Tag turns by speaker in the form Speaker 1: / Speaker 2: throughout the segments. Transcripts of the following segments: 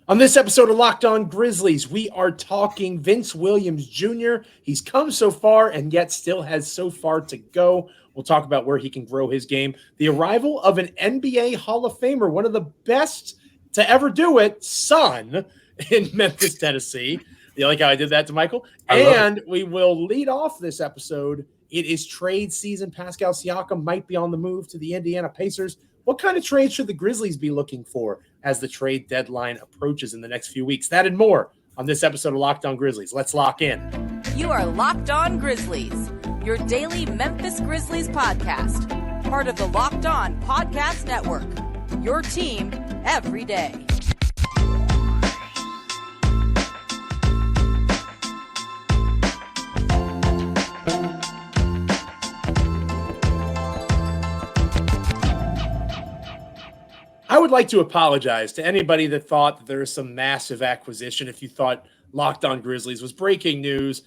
Speaker 1: On this episode of Locked On Grizzlies, we are talking Vince Williams Jr. He's come so far and yet still has so far to go. We'll talk about where he can grow his game. The arrival of an NBA Hall of Famer, one of the best to ever do it, son, in Memphis, Tennessee. You like how I did that to Michael? And we will lead off this episode. It is trade season. Pascal Siakam might be on the move to the Indiana Pacers. What kind of trade should the Grizzlies be looking for as the trade deadline approaches in the next few weeks? That and more on this episode of Locked On Grizzlies. Let's lock in.
Speaker 2: You are Locked On Grizzlies, your daily Memphis Grizzlies podcast. Part of the Locked On Podcast Network, your team every day.
Speaker 1: I would like to apologize to anybody that thought that there was some massive acquisition. If you thought Locked On Grizzlies was breaking news,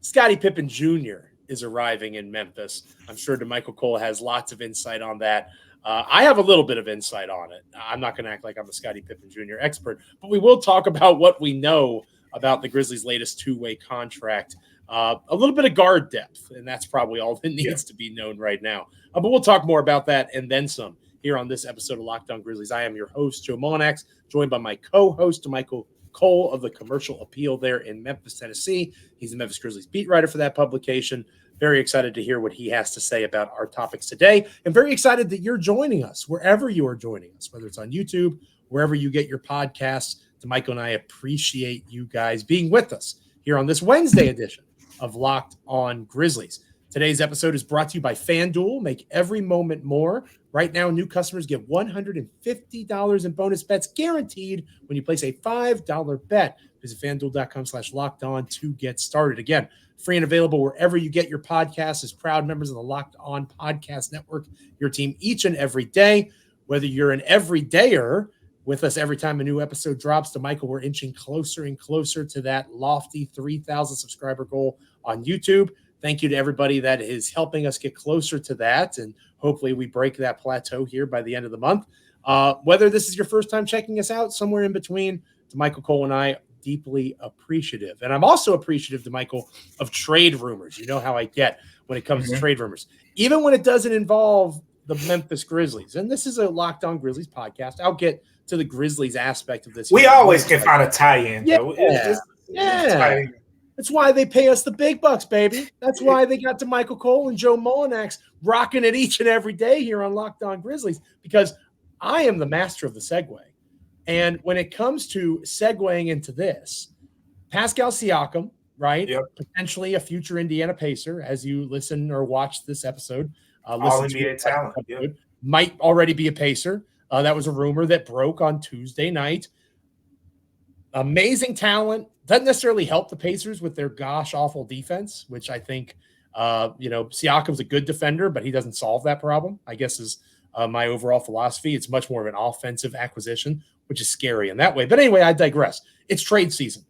Speaker 1: Scottie Pippen Jr. is arriving in Memphis. I'm sure Damichael Cole has lots of insight on that. I have a little bit of insight on it. I'm not going to act like I'm a Scottie Pippen Jr. expert, but we will talk about what we know about the Grizzlies' latest two-way contract. A little bit of guard depth, and that's probably all that needs to be known right now. But we'll talk more about that and then some here on this episode of Locked On Grizzlies. I am your host, Joe Mullinax, joined by my co-host, Damichael Cole of the Commercial Appeal there in Memphis, Tennessee. He's the Memphis Grizzlies beat writer for that publication. Very excited to hear what he has to say about our topics today, and very excited that you're joining us wherever you are joining us, whether it's on YouTube, wherever you get your podcasts. Damichael and I appreciate you guys being with us here on this Wednesday edition of Locked On Grizzlies. Today's episode is brought to you by FanDuel. Make every moment more. Right now, new customers get $150 in bonus bets guaranteed when you place a $5 bet. Visit FanDuel.com/lockedon to get started. Again, free and available wherever you get your podcasts. As proud members of the Locked On Podcast Network, your team each and every day. Whether you're an everydayer with us every time a new episode drops, Damichael, we're inching closer and closer to that lofty 3,000 subscriber goal on YouTube. Thank you to everybody that is helping us get closer to that, and hopefully we break that plateau here by the end of the month. Whether this is your first time checking us out, somewhere in between, Damichael Cole and I deeply appreciative. And I'm also appreciative, Damichael, of trade rumors. You know how I get when it comes to trade rumors. Even when it doesn't involve the Memphis Grizzlies. And this is a Locked On Grizzlies podcast. I'll get to the Grizzlies aspect of this.
Speaker 3: We always can find a tie-in, though.
Speaker 1: Yeah. That's why they pay us the big bucks, baby. That's why they got Damichael Cole and Joe Mullinax rocking it each and every day here on Locked On Grizzlies, because I am the master of the segue. And when it comes to segueing into this, Pascal Siakam, right? Yep. Potentially a future Indiana Pacer, as you listen or watch this episode.
Speaker 3: All-NBA talent. Yep.
Speaker 1: Might already be a Pacer. That was a rumor that broke on Tuesday night. Amazing talent. Doesn't necessarily help the Pacers with their gosh-awful defense, which I think, Siakam's a good defender, but he doesn't solve that problem, I guess is my overall philosophy. It's much more of an offensive acquisition, which is scary in that way. But anyway, I digress. It's trade season.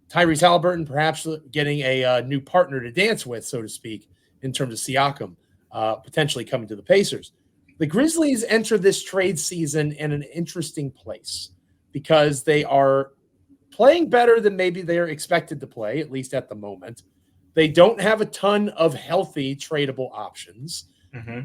Speaker 1: Tyrese Halliburton perhaps getting a new partner to dance with, so to speak, in terms of Siakam potentially coming to the Pacers. The Grizzlies enter this trade season in an interesting place because they are playing better than maybe they're expected to play, at least at the moment. They don't have a ton of healthy tradable options.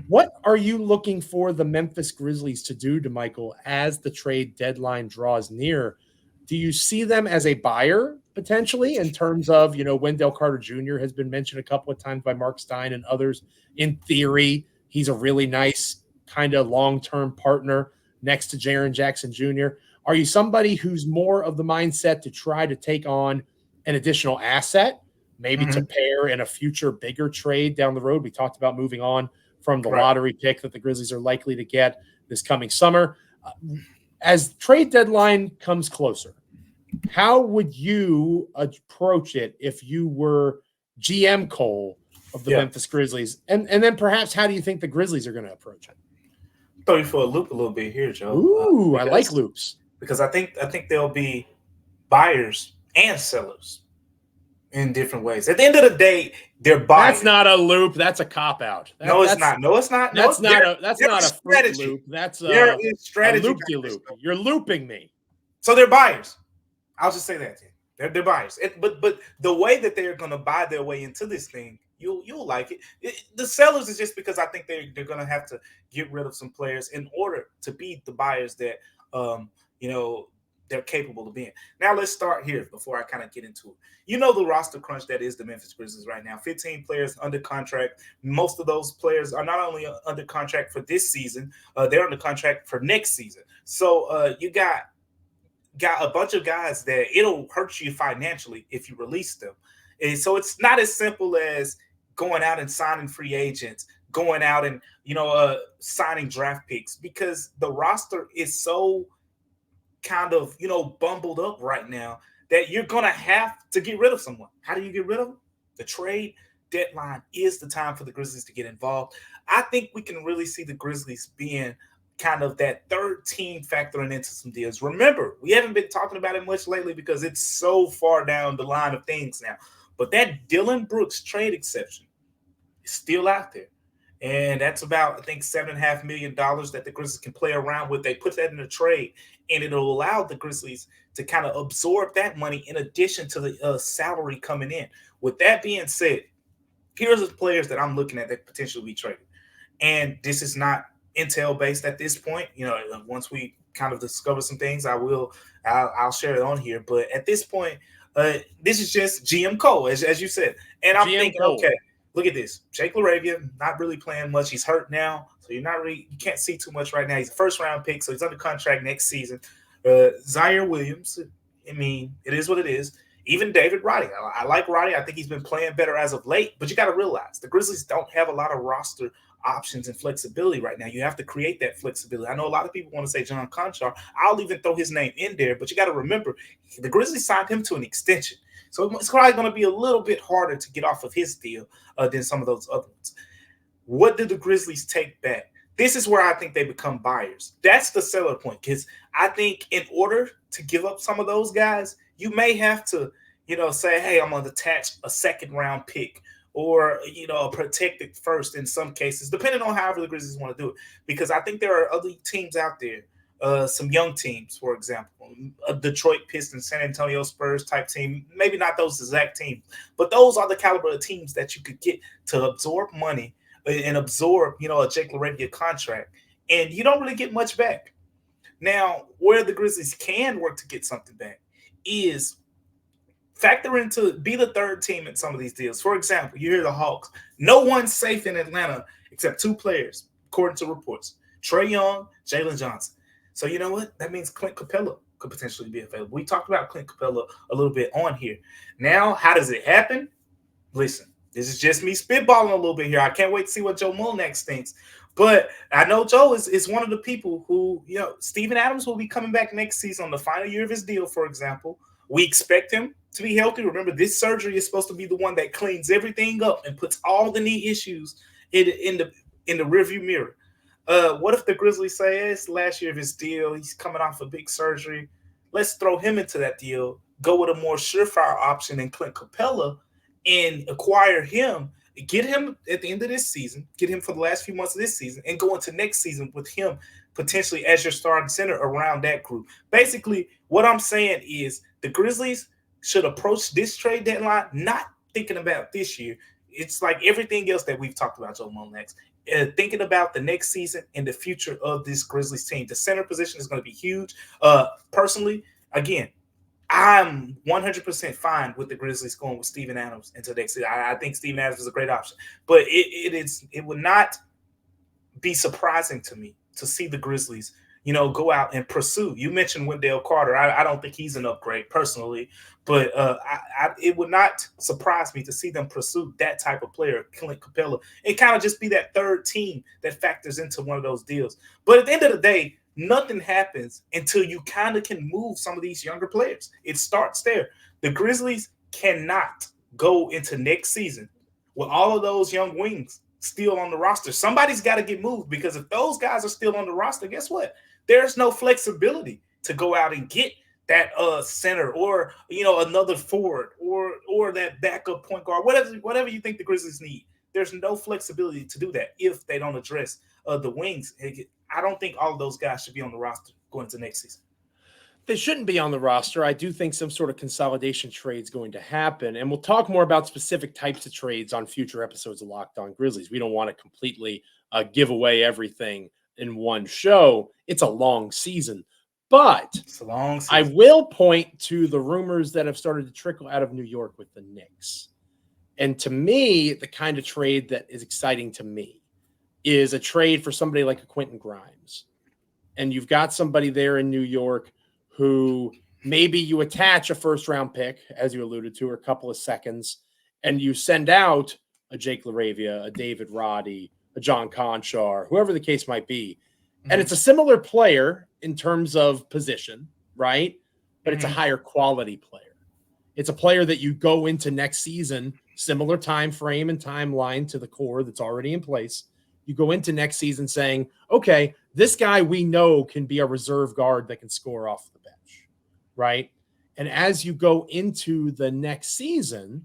Speaker 1: What are you looking for the Memphis Grizzlies to do, Damichael, as the trade deadline draws near? Do you see them as a buyer potentially in terms of, Wendell Carter Jr. has been mentioned a couple of times by Mark Stein and others. In theory, he's a really nice kind of long-term partner next to Jaren Jackson Jr. Are you somebody who's more of the mindset to try to take on an additional asset, maybe to pair in a future bigger trade down the road? We talked about moving on from the lottery pick that the Grizzlies are likely to get this coming summer. As trade deadline comes closer, how would you approach it if you were GM Cole of the Memphis Grizzlies? And then perhaps how do you think the Grizzlies are going to approach it?
Speaker 3: Throw you for a loop a little bit here, Joe.
Speaker 1: Ooh, I like loops.
Speaker 3: Because I think there'll be buyers and sellers in different ways. At the end of the day, they're buying.
Speaker 1: That's not a loop. That's a cop out.
Speaker 3: No, it's not. That's not
Speaker 1: a fruit loop. That's a
Speaker 3: strategy.
Speaker 1: loop-de-loop. You're looping me.
Speaker 3: So they're buyers. I'll just say that. They're buyers. But the way that they're going to buy their way into this thing, you'll like it. The sellers is just because I think they're going to have to get rid of some players in order to be the buyers that they're capable of being. Now let's start here before I kind of get into it. The roster crunch that is the Memphis Grizzlies right now. 15 players under contract. Most of those players are not only under contract for this season, they're under contract for next season. So you got a bunch of guys that it'll hurt you financially if you release them. And so it's not as simple as going out and signing free agents, going out and, signing draft picks, because the roster is so kind of, bumbled up right now that you're going to have to get rid of someone. How do you get rid of them? The trade deadline is the time for the Grizzlies to get involved. I think we can really see the Grizzlies being kind of that third team factoring into some deals. Remember, we haven't been talking about it much lately because it's so far down the line of things now. But that Dillon Brooks trade exception is still out there. And that's about, I think, $7.5 million that the Grizzlies can play around with. They put that in a trade, and it'll allow the Grizzlies to kind of absorb that money in addition to the salary coming in. With that being said, here's the players that I'm looking at that potentially be traded. And this is not intel based at this point. Once we kind of discover some things, I'll share it on here. But at this point, this is just GM Cole, as you said. And I'm thinking, okay, look at this. Jake LaRavia, not really playing much. He's hurt now, so you can't see too much right now. He's a first round pick, so he's under contract next season. Zaire Williams, I mean, it is what it is. Even David Roddy. I like Roddy. I think he's been playing better as of late, but you got to realize the Grizzlies don't have a lot of roster options and flexibility right now. You have to create that flexibility. I know a lot of people want to say John Conchar. I'll even throw his name in there, but you got to remember the Grizzlies signed him to an extension. So it's probably going to be a little bit harder to get off of his deal than some of those other ones. What do the Grizzlies take back? This is where I think they become buyers. That's the seller point, because I think in order to give up some of those guys, you may have to, say, hey, I'm going to attach a second round pick or, a protected first in some cases, depending on however the Grizzlies want to do it. Because I think there are other teams out there, some young teams, for example, a Detroit Pistons, San Antonio Spurs type team, maybe not those exact teams, but those are the caliber of teams that you could get to absorb money and absorb, a Jake LaRavia contract. And you don't really get much back. Now, where the Grizzlies can work to get something back is factor into be the third team in some of these deals. For example, you hear the Hawks. No one's safe in Atlanta except two players, according to reports. Trae Young, Jalen Johnson. So you know what? That means Clint Capella could potentially be available. We talked about Clint Capella a little bit on here. Now, how does it happen? Listen, this is just me spitballing a little bit here. I can't wait to see what Joe Mullinax thinks. But I know Joe is one of the people who, Steven Adams will be coming back next season on the final year of his deal, for example. We expect him to be healthy. Remember, this surgery is supposed to be the one that cleans everything up and puts all the knee issues in the rearview mirror. What if the Grizzlies say it's last year of his deal? He's coming off a big surgery. Let's throw him into that deal. Go with a more surefire option in Clint Capella and acquire him. Get him at the end of this season. Get him for the last few months of this season and go into next season with him potentially as your starting center around that group. Basically, what I'm saying is the Grizzlies should approach this trade deadline not thinking about this year. It's like everything else that we've talked about, Joe Mullinax. Thinking about the next season and the future of this Grizzlies team. The center position is going to be huge. Personally, again, I'm 100% fine with the Grizzlies going with Steven Adams into next season. I think Steven Adams is a great option. But it would not be surprising to me to see the Grizzlies, go out and pursue. You mentioned Wendell Carter. I don't think he's an upgrade personally, but it would not surprise me to see them pursue that type of player, Clint Capella, and kind of just be that third team that factors into one of those deals. But at the end of the day, nothing happens until you kind of can move some of these younger players. It starts there. The Grizzlies cannot go into next season with all of those young wings still on the roster. Somebody's got to get moved, because if those guys are still on the roster, guess what? There's no flexibility to go out and get that center or another forward or that backup point guard, whatever you think the Grizzlies need. There's no flexibility to do that if they don't address the wings. I don't think all of those guys should be on the roster going into next season.
Speaker 1: They shouldn't be on the roster. I do think some sort of consolidation trade is going to happen. And we'll talk more about specific types of trades on future episodes of Locked On Grizzlies. We don't want to completely give away everything in one show. It's a long season. But
Speaker 3: It's a long season.
Speaker 1: I will point to the rumors that have started to trickle out of New York with the Knicks. And to me, the kind of trade that is exciting to me is a trade for somebody like a Quentin Grimes. And you've got somebody there in New York who maybe you attach a first-round pick, as you alluded to, or a couple of seconds, and you send out a Jake LaRavia, a David Roddy, a John Conchar, whoever the case might be. And it's a similar player in terms of position, right? But it's a higher quality player. It's a player that you go into next season, similar time frame and timeline to the core that's already in place. You go into next season saying, okay, this guy we know can be a reserve guard that can score off the bench, right? And as you go into the next season,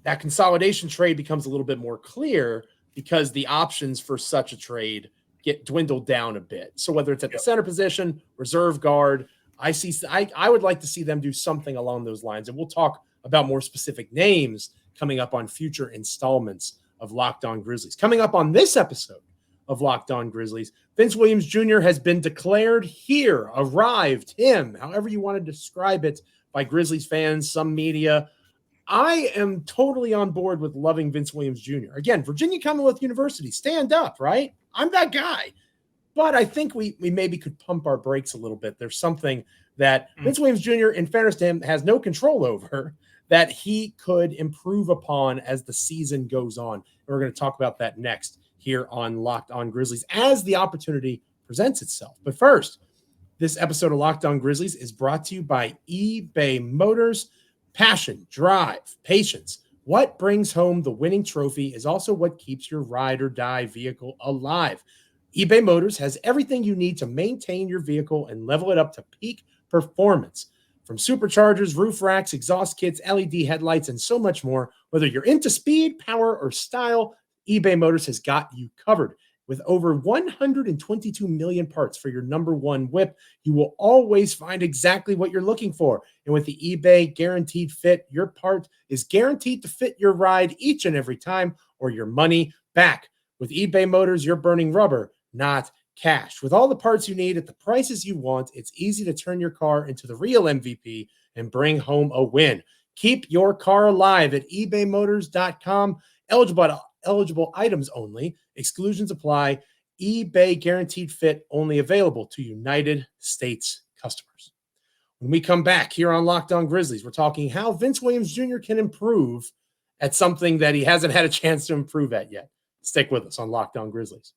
Speaker 1: that consolidation trade becomes a little bit more clear because the options for such a trade get dwindled down a bit. So whether it's at the center position, reserve guard, I would like to see them do something along those lines. And we'll talk about more specific names coming up on future installments of Locked On Grizzlies. Coming up on this episode of Locked On Grizzlies, Vince Williams Jr. has been declared here, arrived, him, however you want to describe it, by Grizzlies fans, some media. I am totally on board with loving Vince Williams Jr. Again, Virginia Commonwealth University, stand up, right? I'm that guy. But I think we maybe could pump our brakes a little bit. There's something that Vince Williams Jr., in fairness to him, has no control over that he could improve upon as the season goes on. And we're going to talk about that next here on Locked On Grizzlies as the opportunity presents itself. But first, this episode of Locked On Grizzlies is brought to you by eBay Motors. Passion, drive, patience. What brings home the winning trophy is also what keeps your ride or die vehicle alive. eBay Motors has everything you need to maintain your vehicle and level it up to peak performance. From superchargers, roof racks, exhaust kits, LED headlights, and so much more. Whether you're into speed, power, or style, eBay Motors has got you covered. With over 122 million parts for your number one whip, you will always find exactly what you're looking for. And with the eBay Guaranteed Fit, your part is guaranteed to fit your ride each and every time, or your money back. With eBay Motors, you're burning rubber, not cash. With all the parts you need at the prices you want, it's easy to turn your car into the real MVP and bring home a win. Keep your car alive at ebaymotors.com. Eligible items only. Exclusions apply. eBay Guaranteed Fit only available to United States customers. When we come back here on Locked On Grizzlies, we're talking how Vince Williams Jr. can improve at something that he hasn't had a chance to improve at yet. Stick with us on Locked On Grizzlies.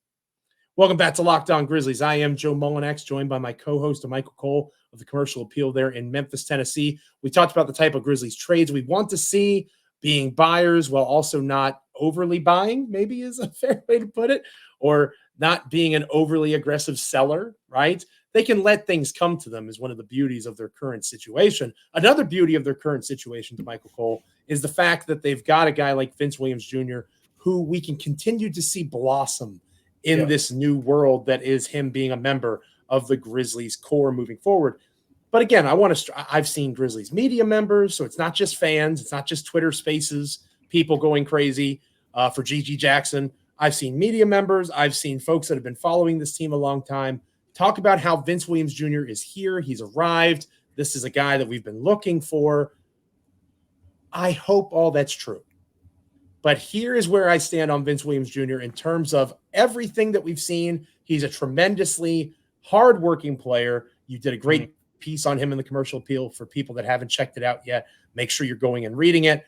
Speaker 1: Welcome back to Locked On Grizzlies. I am Joe Mullinax, joined by my co-host Damichael Cole of the Commercial Appeal there in Memphis, Tennessee. We talked about the type of Grizzlies trades we want to see, being buyers while also not overly buying, maybe is a fair way to put it, or not being an overly aggressive seller, right? They can let things come to them is one of the beauties of their current situation. Another beauty of their current situation, Damichael Cole, is the fact that they've got a guy like Vince Williams Jr., who we can continue to see blossom in this new world that is him being a member of the Grizzlies core moving forward. But again, I've seen Grizzlies media members, so it's not just fans, it's not just Twitter spaces, people going crazy for Gigi Jackson. I've seen media members, I've seen folks that have been following this team a long time talk about how Vince Williams Jr. is here, he's arrived, this is a guy that we've been looking for. I hope all that's true. But here is where I stand on Vince Williams Jr. in terms of everything that we've seen. He's a tremendously hardworking player. You did a great piece on him in the Commercial Appeal. For people that haven't checked it out yet, make sure you're going and reading it.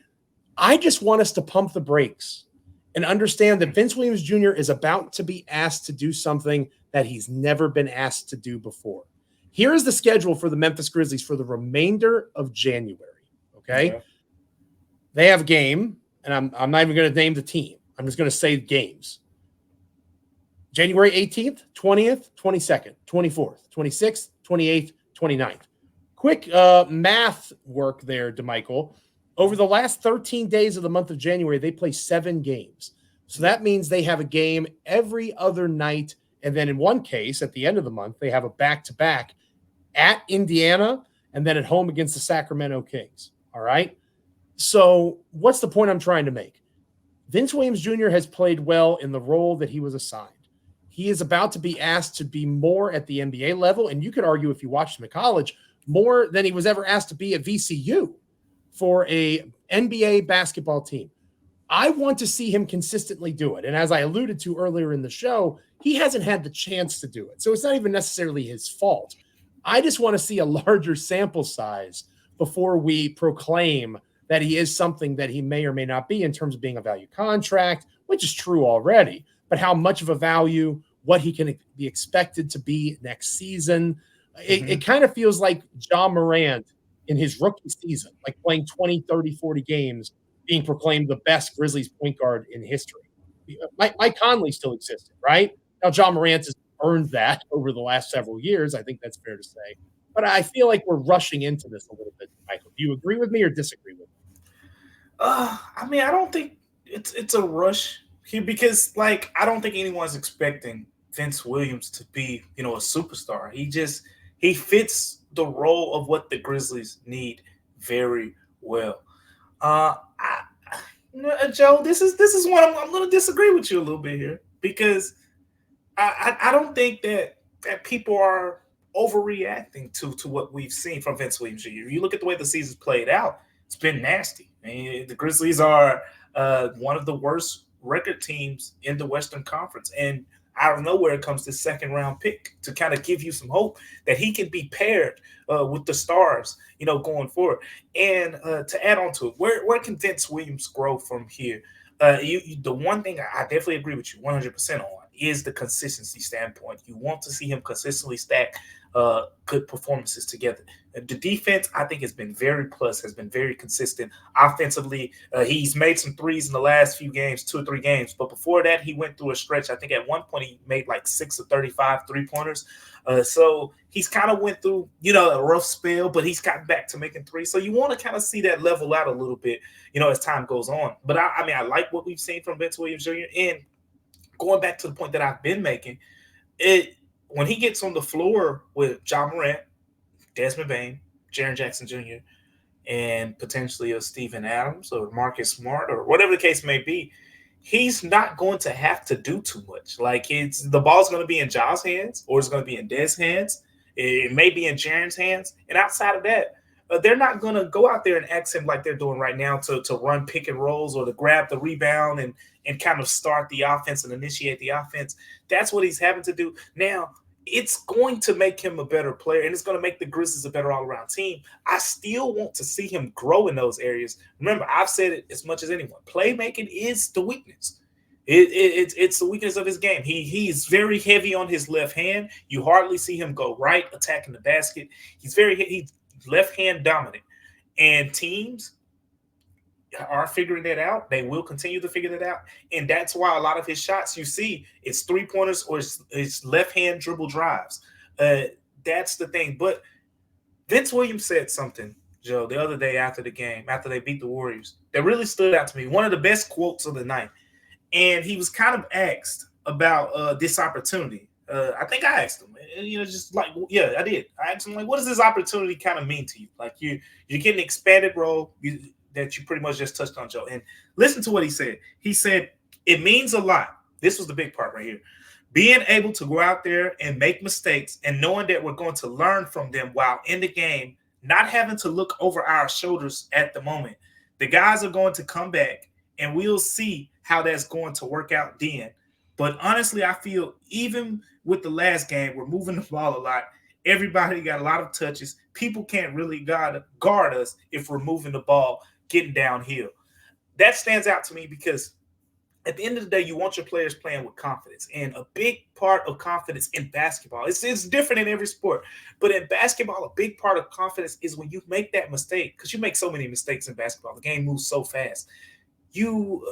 Speaker 1: I just want us to pump the brakes and understand that Vince Williams Jr. is about to be asked to do something that he's never been asked to do before. Here is the schedule for the Memphis Grizzlies for the remainder of January, okay? Yeah. They have a game. And I'm not even going to name the team. I'm just going to say games. January 18th, 20th, 22nd, 24th, 26th, 28th, 29th. Quick math work there, Damichael. Over the last 13 days of the month of January, they play 7 games. So that means they have a game every other night. And then in one case, at the end of the month, they have a back-to-back at Indiana, and then at home against the Sacramento Kings. All right. So what's the point I'm trying to make? Vince Williams Jr. has played well in the role that he was assigned. He is about to be asked to be more at the NBA level. And you could argue, if you watched him at college, more than he was ever asked to be at VCU for a NBA basketball team. I want to see him consistently do it. And as I alluded to earlier in the show, he hasn't had the chance to do it. So it's not even necessarily his fault. I just want to see a larger sample size before we proclaim that he is something that he may or may not be in terms of being a value contract, which is true already, but how much of a value, what he can be expected to be next season. It kind of feels like Ja Morant in his rookie season, like playing 20, 30, 40 games, being proclaimed the best Grizzlies point guard in history. Mike Conley still existed, right? Now, Ja Morant has earned that over the last several years. I think that's fair to say. But I feel like we're rushing into this a little bit, Michael. Do you agree with me or disagree with me?
Speaker 3: I mean, I don't think it's a rush here because, like, I don't think anyone's expecting Vince Williams to be, a superstar. He fits the role of what the Grizzlies need very well. Joe, this is one I'm going to disagree with you a little bit here because I don't think that people are overreacting to what we've seen from Vince Williams Jr. You look at the way the season's played out, it's been nasty. I mean, the Grizzlies are one of the worst record teams in the Western Conference, and out of nowhere comes this second-round pick to kind of give you some hope that he can be paired with the stars, going forward. And to add on to it, where can Vince Williams grow from here? The one thing I definitely agree with you 100% on is the consistency standpoint. You want to see him consistently stack good performances together. The defense, I think, has been very consistent. Offensively, he's made some threes in the last few games, 2 or 3 games. But before that, he went through a stretch. I think at one point he made like 6 or 35 three-pointers. So he's kind of went through, a rough spell, but he's gotten back to making threes. So you want to kind of see that level out a little bit, as time goes on. But I like what we've seen from Vince Williams Jr. And going back to the point that I've been making, when he gets on the floor with Ja Morant, Desmond Bane, Jaren Jackson Jr., and potentially a Steven Adams or Marcus Smart or whatever the case may be, he's not going to have to do too much. Like, the ball's going to be in Ja's hands, or it's going to be in Des' hands. It may be in Jaren's hands. And outside of that, they're not going to go out there and ask him like they're doing right now to run pick and rolls or to grab the rebound and kind of start the offense and initiate the offense. That's what he's having to do. Now, it's going to make him a better player, and it's going to make the Grizzlies a better all-around team. I still want to see him grow in those areas. Remember, I've said it as much as anyone. Playmaking is the weakness. It's the weakness of his game. He's very heavy on his left hand. You hardly see him go right, attacking the basket. He's left hand dominant, and teams are figuring that out. They will continue to figure that out, and that's why a lot of his shots you see it's 3-pointers or it's left hand dribble drives. That's the thing. But Vince Williams said something, Joe, the other day after the game, after they beat the Warriors, that really stood out to me. One of the best quotes of the night, and he was kind of asked about this opportunity. I think I asked him, just like, yeah, I did. I asked him, like, what does this opportunity kind of mean to you? Like, you're getting an expanded role that you pretty much just touched on, Joe. And listen to what he said. He said, it means a lot. This was the big part right here. Being able to go out there and make mistakes and knowing that we're going to learn from them while in the game, not having to look over our shoulders at the moment. The guys are going to come back, and we'll see how that's going to work out then. But honestly, I feel even with the last game, we're moving the ball a lot. Everybody got a lot of touches. People can't really guard us if we're moving the ball, getting downhill. That stands out to me because at the end of the day, you want your players playing with confidence. And a big part of confidence in basketball, it's different in every sport. But in basketball, a big part of confidence is when you make that mistake, because you make so many mistakes in basketball. The game moves so fast. You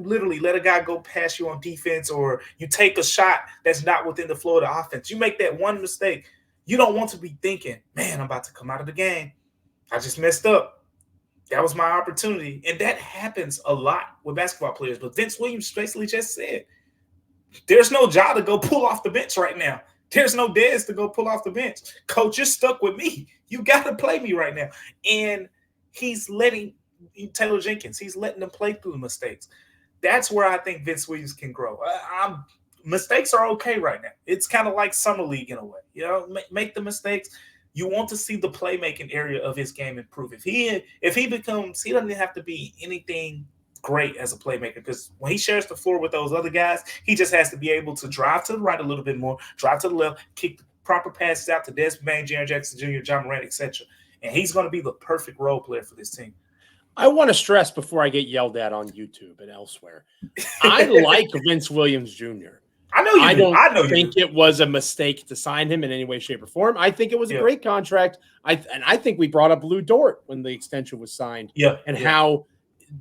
Speaker 3: literally let a guy go past you on defense, or you take a shot that's not within the flow of the offense. You make that one mistake. You don't want to be thinking, man, I'm about to come out of the game. I just messed up. That was my opportunity. And that happens a lot with basketball players. But Vince Williams basically just said, there's no job to go pull off the bench right now. There's no Dez to go pull off the bench. Coach, you're stuck with me. You got to play me right now. And he's letting Taylor Jenkins, he's letting them play through the mistakes. That's where I think Vince Williams can grow. Mistakes are okay right now. It's kind of like summer league in a way. You know, make the mistakes. You want to see the playmaking area of his game improve. If he becomes, he doesn't have to be anything great as a playmaker, because when he shares the floor with those other guys, he just has to be able to drive to the right a little bit more, drive to the left, kick the proper passes out to Desmond Bain, Jaren Jackson Jr., John Morant, etc. And he's going to be the perfect role player for this team.
Speaker 1: I want to stress before I get yelled at on YouTube and elsewhere, I like Vince Williams Jr.
Speaker 3: I know you do.
Speaker 1: I don't think it was a mistake to sign him in any way, shape, or form. I think it was a great contract. I think we brought up Lou Dort when the extension was signed. How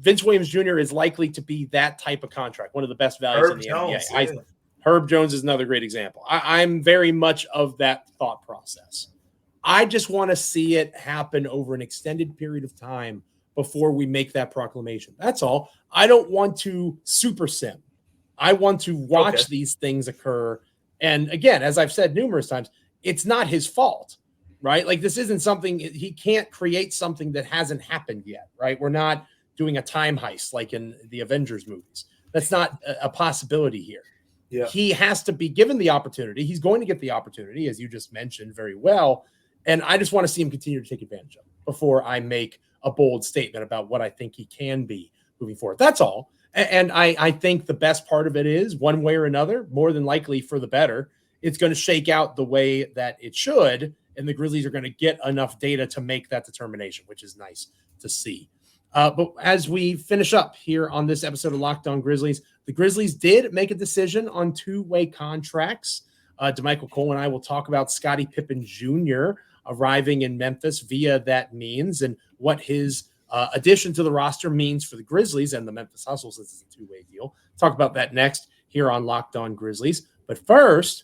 Speaker 1: Vince Williams Jr. is likely to be that type of contract, one of the best values in the NBA. Herb Jones is another great example. I'm very much of that thought process. I just want to see it happen over an extended period of time before we make that proclamation. That's all. I don't want to super sim. I want to watch these things occur. And again, as I've said numerous times, it's not his fault, right? Like, this isn't something, he can't create something that hasn't happened yet, right? We're not doing a time heist like in the Avengers movies. That's not a possibility here. Yeah. He has to be given the opportunity. He's going to get the opportunity, as you just mentioned very well. And I just want to see him continue to take advantage of it before I make a bold statement about what I think he can be moving forward. That's all. And I think the best part of it is, one way or another, more than likely for the better, it's going to shake out the way that it should, and the Grizzlies are going to get enough data to make that determination, which is nice to see. But as we finish up here on this episode of Locked On Grizzlies, the Grizzlies did make a decision on two-way contracts. Damichael Cole and I will talk about Scottie Pippen Jr. arriving in Memphis via that means, and what his addition to the roster means for the Grizzlies and the Memphis Hustle, since it's a two-way deal. Talk about that next here on Locked On Grizzlies. But first,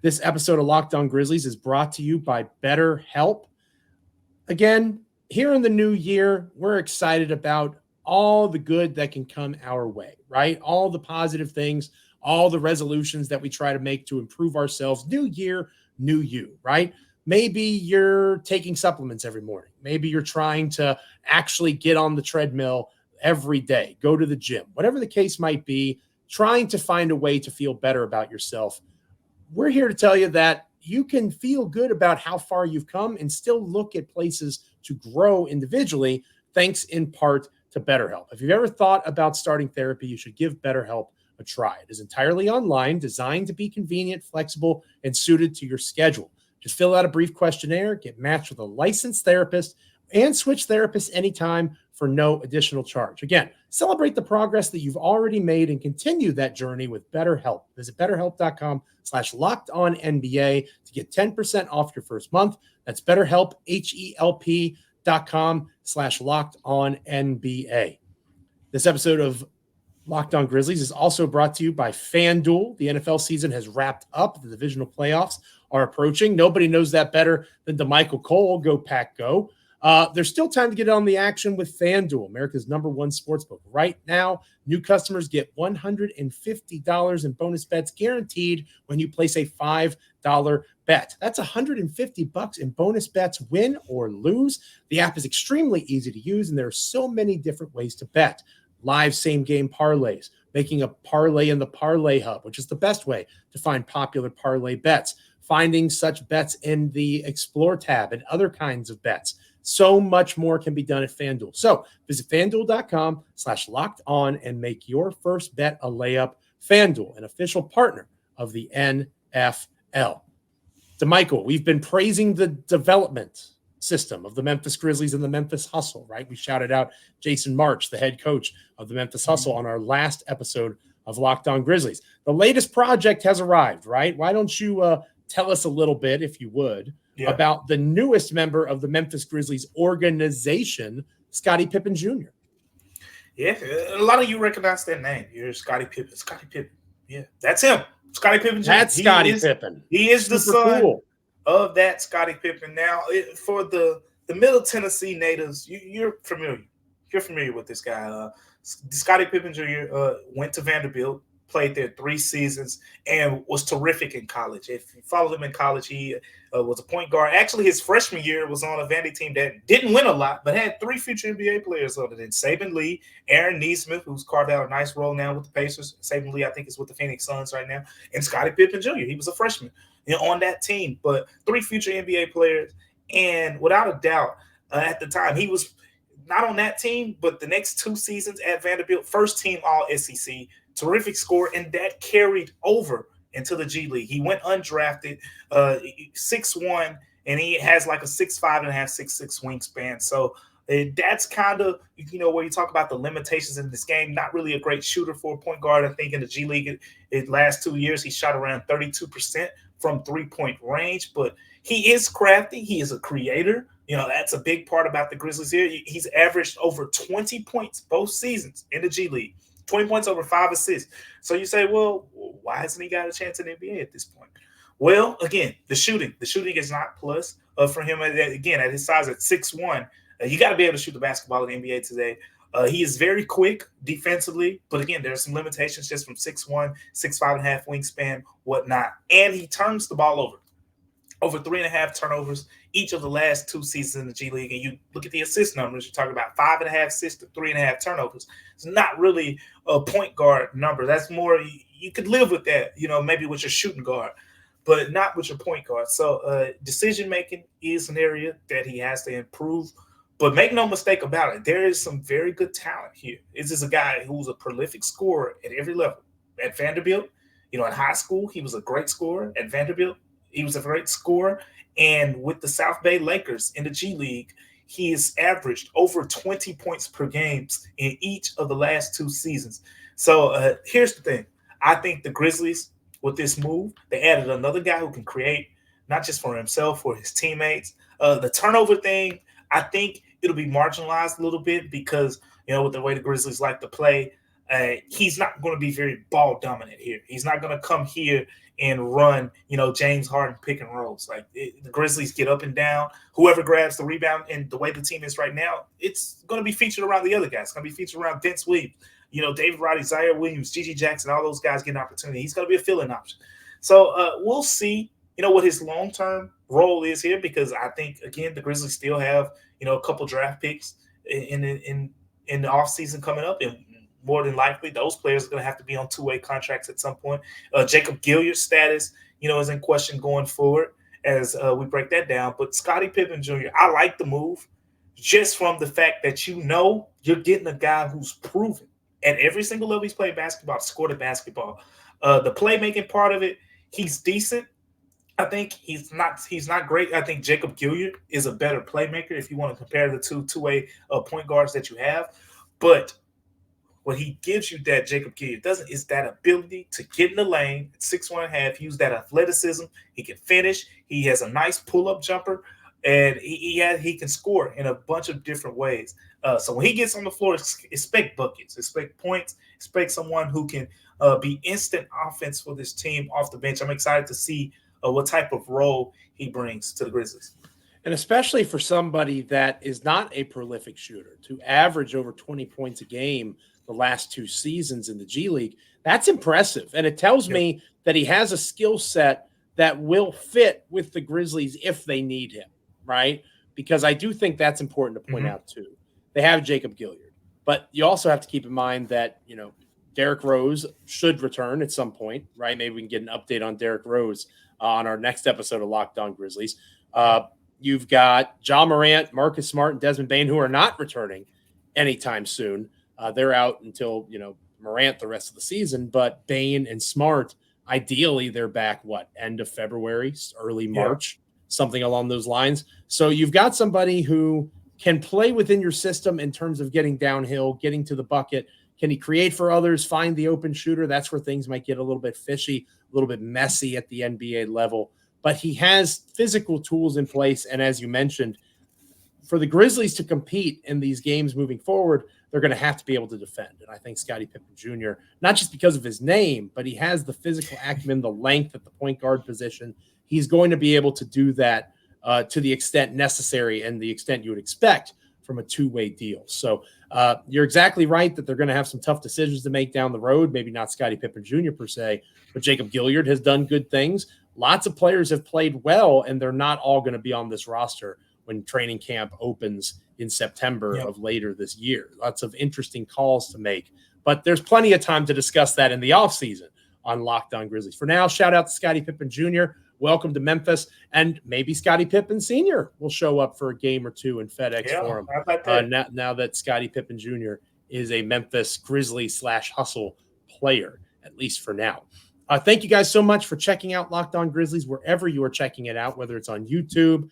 Speaker 1: this episode of Locked On Grizzlies is brought to you by BetterHelp. Again, here in the new year, we're excited about all the good that can come our way, right? All the positive things, all the resolutions that we try to make to improve ourselves. New year, new you, right? Maybe you're taking supplements every morning. Maybe you're trying to actually get on the treadmill every day, go to the gym, whatever the case might be, trying to find a way to feel better about yourself. We're here to tell you that you can feel good about how far you've come and still look at places to grow individually, thanks in part to BetterHelp. If you've ever thought about starting therapy, you should give BetterHelp a try. It is entirely online, designed to be convenient, flexible, and suited to your schedule. Just fill out a brief questionnaire, get matched with a licensed therapist, and switch therapists anytime for no additional charge. Again, celebrate the progress that you've already made and continue that journey with BetterHelp. Visit BetterHelp.com/LockedOnNBA to get 10% off your first month. That's BetterHelp, HELP.com/LockedOnNBA. This episode of Locked On Grizzlies is also brought to you by FanDuel. The NFL season has wrapped up. The divisional playoffs are approaching. Nobody knows that better than Damichael Cole. Go Pack Go. There's still time to get on the action with FanDuel, America's #1 sportsbook. Right now, new customers get $150 in bonus bets guaranteed when you place a $5 bet. That's $150 in bonus bets, win or lose. The app is extremely easy to use, and there are so many different ways to bet. Live same-game parlays, making a parlay in the Parlay Hub, which is the best way to find popular parlay bets, finding such bets in the Explore tab and other kinds of bets. So much more can be done at FanDuel. So visit FanDuel.com/LockedOn and make your first bet a layup. FanDuel, an official partner of the NFL. Damichael, we've been praising the development system of the Memphis Grizzlies and the Memphis Hustle, right? We shouted out Jason March, the head coach of the Memphis Hustle, on our last episode of Locked On Grizzlies. The latest project has arrived, right? Why don't you tell us a little bit, if you would, about the newest member of the Memphis Grizzlies organization, Scottie Pippen Jr.
Speaker 3: Yeah, a lot of you recognize that name. You're Scottie Pippen. Scottie Pippen. Yeah, that's him. Scottie Pippen Jr.
Speaker 1: That's Scottie Pippen.
Speaker 3: He is the son of that Scottie Pippen. Now, for the Middle Tennessee natives, you're familiar. You're familiar with this guy. Scottie Pippen Jr. Went to Vanderbilt. played there 3 seasons, and was terrific in college. If you follow him in college, he was a point guard. Actually, his freshman year was on a Vandy team that didn't win a lot, but had 3 future NBA players on it. And Saban Lee, Aaron Nesmith, who's carved out a nice role now with the Pacers. Saban Lee, I think, is with the Phoenix Suns right now. And Scottie Pippen Jr., he was a freshman on that team. But 3 future NBA players. And without a doubt, at the time, he was not on that team, but the next 2 seasons at Vanderbilt, first team All-SEC, terrific score, and that carried over into the G League. He went undrafted, 6'1", and he has like a 6'5" and a half, 6'6" wingspan. So that's kind of, where you talk about the limitations in this game. Not really a great shooter for a point guard. I think in the G League, in last 2 years, he shot around 32% from 3-point range, but he is crafty. He is a creator. That's a big part about the Grizzlies here. He's averaged over 20 points both seasons in the G League, 20 points over 5 assists. So you say, well, why hasn't he got a chance in the NBA at this point? Well, again, the shooting is not plus for him. Again, at his size at 6'1", you got to be able to shoot the basketball in the NBA today. He is very quick defensively, but again, there are some limitations just from 6'1", 6'5" and a half wingspan, whatnot. And he turns the ball over 3.5 turnovers each of the last 2 seasons in the G League. And you look at the assist numbers, you're talking about 5.5 assists to 3.5 turnovers. It's not really a point guard number. That's more, you could live with that, maybe with your shooting guard, but not with your point guard. So decision-making is an area that he has to improve. But make no mistake about it, there is some very good talent here. This is a guy who's a prolific scorer at every level. At Vanderbilt, in high school, he was a great scorer. At Vanderbilt, he was a great scorer. And with the South Bay Lakers in the G League, he has averaged over 20 points per game in each of the last 2 seasons. So here's the thing. I think the Grizzlies, with this move, they added another guy who can create, not just for himself, for his teammates. The turnover thing, I think it'll be marginalized a little bit because, with the way the Grizzlies like to play, he's not going to be very ball dominant here. He's not going to come here and run, James Harden pick and rolls. Like the Grizzlies get up and down. Whoever grabs the rebound, and the way the team is right now, it's going to be featured around the other guys. It's going to be featured around Vince Williams, David Roddy, Zaire Williams, Gigi Jackson, all those guys get an opportunity. He's going to be a filling option. So we'll see, what his long-term role is here, because I think, again, the Grizzlies still have, a couple draft picks in the offseason coming up, and more than likely, those players are going to have to be on 2-way contracts at some point. Jacob Gilliard's status, is in question going forward as we break that down. But Scottie Pippen Jr., I like the move just from the fact that you're getting a guy who's proven at every single level he's played basketball, scored at basketball. The playmaking part of it, he's decent. I think he's not great. I think Jacob Gilliard is a better playmaker if you want to compare the two-way point guards that you have. But what he gives you that Jacob Gilliard doesn't is that ability to get in the lane at 6'1.5", use that athleticism. He can finish. He has a nice pull-up jumper, and he can score in a bunch of different ways. So when he gets on the floor, expect buckets, expect points, expect someone who can be instant offense for this team off the bench. I'm excited to see what type of role he brings to the Grizzlies.
Speaker 1: And especially for somebody that is not a prolific shooter, to average over 20 points a game the last 2 seasons in the G League, that's impressive. And it tells me that he has a skill set that will fit with the Grizzlies if they need him, right? Because I do think that's important to point out too. They have Jacob Gilliard, but you also have to keep in mind that, Derrick Rose should return at some point, right? Maybe we can get an update on Derrick Rose on our next episode of Locked On Grizzlies. You've got John Morant, Marcus Smart, and Desmond Bane, who are not returning anytime soon. They're out until, Morant the rest of the season, but Bane and Smart, ideally they're back, end of February, early March, something along those lines. So you've got somebody who can play within your system in terms of getting downhill, getting to the bucket. Can he create for others, find the open shooter? That's where things might get a little bit fishy, a little bit messy at the NBA level. But he has physical tools in place. And as you mentioned, for the Grizzlies to compete in these games moving forward, they're going to have to be able to defend. And I think Scottie Pippen Jr., not just because of his name, but he has the physical acumen, the length at the point guard position. He's going to be able to do that to the extent necessary and the extent you would expect from a two-way deal. So you're exactly right that they're going to have some tough decisions to make down the road. Maybe not Scottie Pippen Jr. per se, but Jacob Gilyard has done good things. Lots of players have played well, and they're not all going to be on this roster when training camp opens in September of later this year. Lots of interesting calls to make, but there's plenty of time to discuss that in the offseason on Locked On Grizzlies. For now, shout out to Scottie Pippen Jr. Welcome to Memphis, and maybe Scottie Pippen Sr. will show up for a game or two in FedEx Forum. Now that Scottie Pippen Jr. is a Memphis Grizzlies / Hustle player, at least for now. Thank you guys so much for checking out Locked On Grizzlies, wherever you are checking it out, whether it's on YouTube,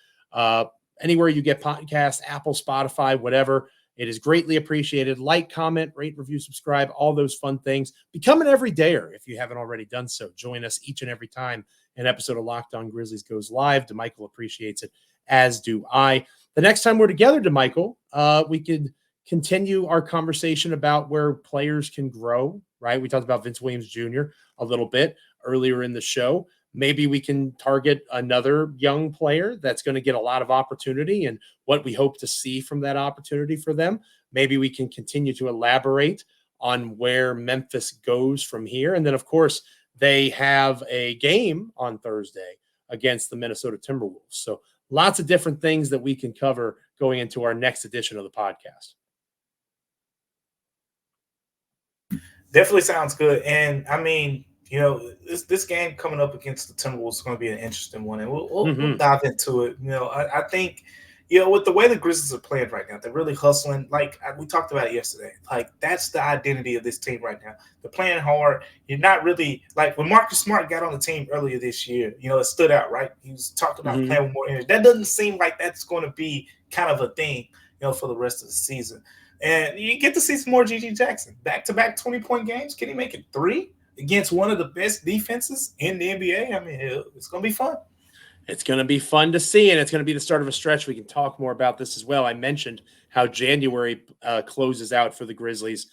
Speaker 1: anywhere you get podcasts, Apple, Spotify, whatever. It is greatly appreciated. Like, comment, rate, review, subscribe, all those fun things. Become an everydayer if you haven't already done so. Join us each and every time an episode of Locked On Grizzlies goes live. Damichael appreciates it, as do I. The next time we're together, Damichael, we could continue our conversation about where players can grow, right? We talked about Vince Williams Jr. a little bit earlier in the show. Maybe we can target another young player that's going to get a lot of opportunity and what we hope to see from that opportunity for them. Maybe we can continue to elaborate on where Memphis goes from here. And then, of course, they have a game on Thursday against the Minnesota Timberwolves. So lots of different things that we can cover going into our next edition of the podcast.
Speaker 3: Definitely sounds good. And I mean, you know, this game coming up against the Timberwolves is going to be an interesting one, and we'll dive into it. You know, I think, you know, with the way the Grizzlies are playing right now, they're really hustling. Like we talked about it yesterday. Like that's the identity of this team right now. They're playing hard. You're not really like when Marcus Smart got on the team earlier this year. You know, it stood out, right? He was talking about playing with more energy. That doesn't seem like that's going to be kind of a thing, you know, for the rest of the season. And you get to see some more G.G. Jackson. Back-to-back 20-point games. Can he make it 3 against one of the best defenses in the NBA? I mean, it's going to be fun.
Speaker 1: It's going to be fun to see, and it's going to be the start of a stretch. We can talk more about this as well. I mentioned how January closes out for the Grizzlies.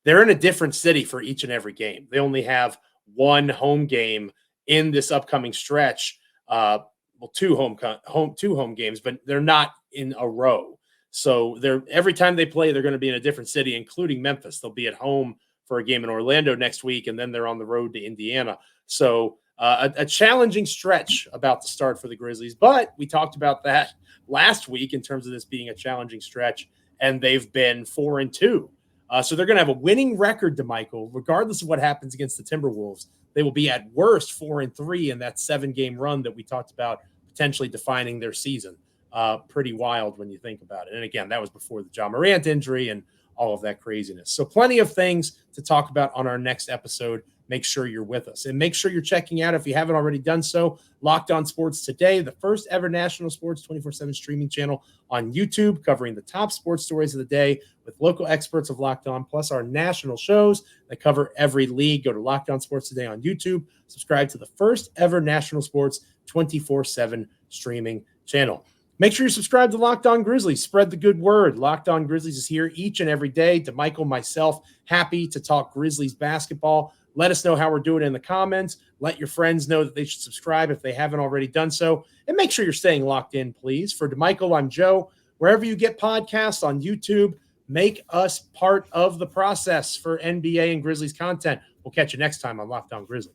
Speaker 1: They're in a different city for each and every game. They only have one home game in this upcoming stretch. Two home games, but they're not in a row. So every time they play, they're going to be in a different city, including Memphis. They'll be at home for a game in Orlando next week, and then they're on the road to Indiana. So a challenging stretch about to start for the Grizzlies. But we talked about that last week in terms of this being a challenging stretch, and they've been 4-2. So they're going to have a winning record, Damichael, regardless of what happens against the Timberwolves. They will be at worst 4-3 in that 7-game run that we talked about potentially defining their season. Pretty wild when you think about it. And again, that was before the Ja Morant injury and all of that craziness. So plenty of things to talk about on our next episode. Make sure you're with us. And make sure you're checking out, if you haven't already done so, Locked On Sports Today, the first ever national sports 24/7 streaming channel on YouTube, covering the top sports stories of the day with local experts of Locked On, plus our national shows that cover every league. Go to Locked On Sports Today on YouTube. Subscribe to the first ever national sports 24/7 streaming channel. Make sure you subscribe to Locked On Grizzlies. Spread the good word. Locked On Grizzlies is here each and every day. Damichael, myself, happy to talk Grizzlies basketball. Let us know how we're doing in the comments. Let your friends know that they should subscribe if they haven't already done so. And make sure you're staying locked in, please. For Damichael, I'm Joe. Wherever you get podcasts on YouTube, make us part of the process for NBA and Grizzlies content. We'll catch you next time on Locked On Grizzlies.